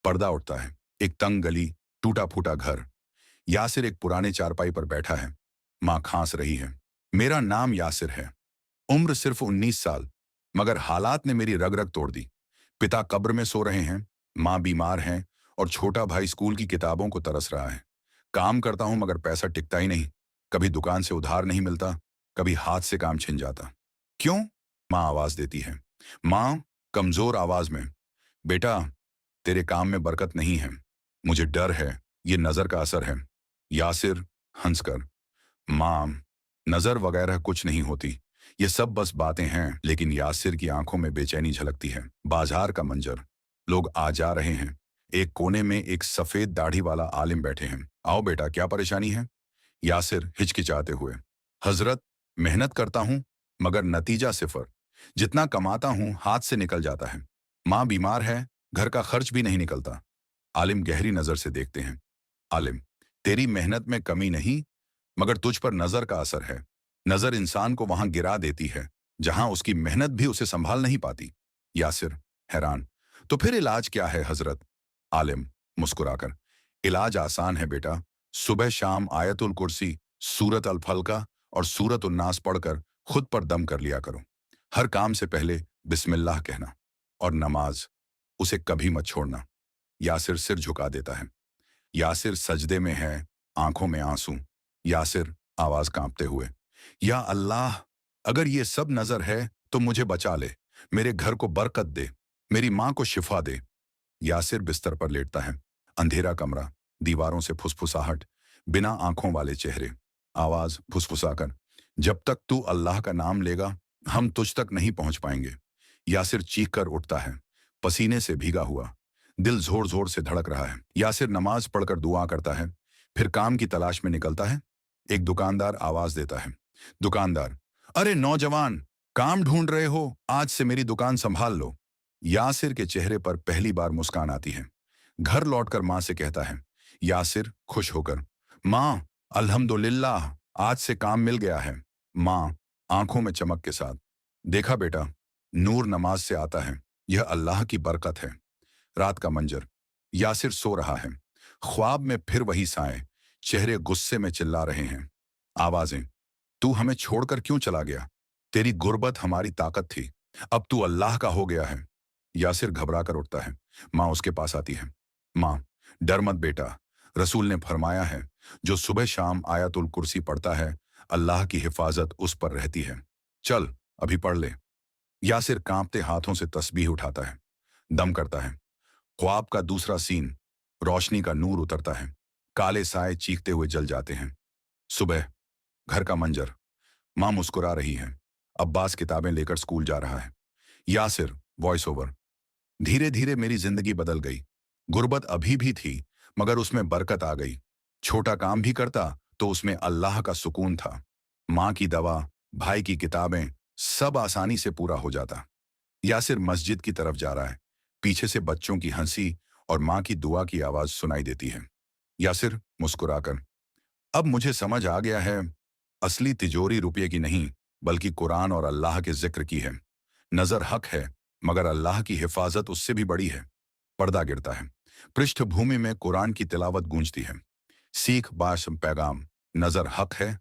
पर्दा उठता है। एक तंग गली, टूटा फूटा घर। यासिर एक पुराने चारपाई पर बैठा है। माँ खांस रही है। मेरा नाम यासिर है। उम्र सिर्फ 19 साल। मगर हालात ने मेरी रग रग तोड़ दी। पिता कब्र में सो रहे हैं, माँ बीमार है, और छोटा भाई स्कूल की किताबों को तरस रहा है। काम करता हूं मगर पैसा टिकता ही नहीं। कभी दुकान से उधार नहीं मिलता, कभी हाथ से काम छिन जाता। क्यों? माँ आवाज देती है। माँ, कमजोर आवाज में, बेटा, तेरे काम में बरकत नहीं है। मुझे डर है, ये नजर का असर है। यासिर हंसकर, माँ, नजर वगैरह कुछ नहीं होती। ये सब बस बातें हैं। लेकिन यासिर की आंखों में बेचैनी झलकती है। बाजार का मंजर, लोग आ जा रहे हैं। एक कोने में एक सफेद दाढ़ी वाला आलिम बैठे हैं। आओ बेटा, क्या परेशानी है? यासिर हिचकिचाते हुए, हजरत, मेहनत करता हूं मगर नतीजा सिफर। जितना कमाता हूं हाथ से निकल जाता है। माँ बीमार है, घर का खर्च भी नहीं निकलता। आलिम गहरी नजर से देखते हैं। आलिम, तेरी मेहनत में कमी नहीं, मगर तुझ पर नजर का असर है। नजर इंसान को वहां गिरा देती है जहां उसकी मेहनत भी उसे संभाल नहीं पाती। यासिर हैरान, तो फिर इलाज क्या है हजरत? आलिम मुस्कुराकर, इलाज आसान है बेटा। सुबह शाम आयतुल कुर्सी, सूरत अल फलका और सूरत उन नास पढ़कर खुद पर दम कर लिया करो। हर काम से पहले बिस्मिल्लाह कहना। और नमाज, उसे कभी मत छोड़ना। यासिर सिर झुका देता है। यासिर सजदे में है, आंखों में आंसू। यासिर आवाज कांपते हुए, या अल्लाह, अगर ये सब नजर है तो मुझे बचा ले। मेरे घर को बरकत दे, मेरी माँ को शिफा दे। यासिर बिस्तर पर लेटता है। अंधेरा कमरा, दीवारों से फुसफुसाहट, बिना आंखों वाले चेहरे। आवाज फुसफुसाकर, जब तक तू अल्लाह का नाम लेगा हम तुझ तक नहीं पहुंच पाएंगे। यासिर चीख कर उठता है, पसीने से भीगा हुआ। दिल जोर जोर से धड़क रहा है। यासिर नमाज पढ़कर दुआ करता है, फिर काम की तलाश में निकलता है। एक दुकानदार आवाज देता है। दुकानदार, अरे नौजवान, काम ढूंढ रहे हो? आज से मेरी दुकान संभाल लो। यासिर के चेहरे पर पहली बार मुस्कान आती है। घर लौटकर माँ से कहता है। यासिर खुश होकर, माँ, अल्हम्दुलिल्लाह, आज से काम मिल गया है। माँ आंखों में चमक के साथ, देखा बेटा, नूर नमाज से आता है, यह अल्लाह की बरकत है। रात का मंजर, यासिर सो रहा है। ख्वाब में फिर वही साएं, चेहरे गुस्से में चिल्ला रहे हैं। आवाजें, तू हमें छोड़कर क्यों चला गया? तेरी गुर्बत हमारी ताकत थी, अब तू अल्लाह का हो गया है। यासिर घबरा कर उठता है। माँ उसके पास आती है। माँ, डर मत बेटा, रसूल ने फरमाया है, जो सुबह शाम आयतुल कुर्सी पढ़ता है अल्लाह की हिफाजत उस पर रहती है। चल अभी पढ़ ले। यासिर कांपते हाथों से तस्बीह उठाता है, दम करता है। ख्वाब का दूसरा सीन, रोशनी का नूर उतरता है। काले साए चीखते हुए जल जाते हैं। सुबह, घर का मंजर, माँ मुस्कुरा रही है। अब्बास किताबें लेकर स्कूल जा रहा है। यासिर वॉइस ओवर, धीरे धीरे मेरी जिंदगी बदल गई। गुर्बत अभी भी थी मगर उसमें बरकत आ गई। छोटा काम भी करता तो उसमें अल्लाह का सुकून था। माँ की दवा, भाई की किताबें, सब आसानी से पूरा हो जाता। यासिर मस्जिद की तरफ जा रहा है। पीछे से बच्चों की हंसी और माँ की दुआ की आवाज सुनाई देती है। यासिर मुस्कुराकर, अब मुझे समझ आ गया है, असली तिजोरी रुपये की नहीं बल्कि कुरान और अल्लाह के जिक्र की है। नजर हक है मगर अल्लाह की हिफाजत उससे भी बड़ी है। पर्दा गिरता है। पृष्ठभूमि में कुरान की तिलावत गूंजती है। सीख बाश पैगाम, नजर हक है,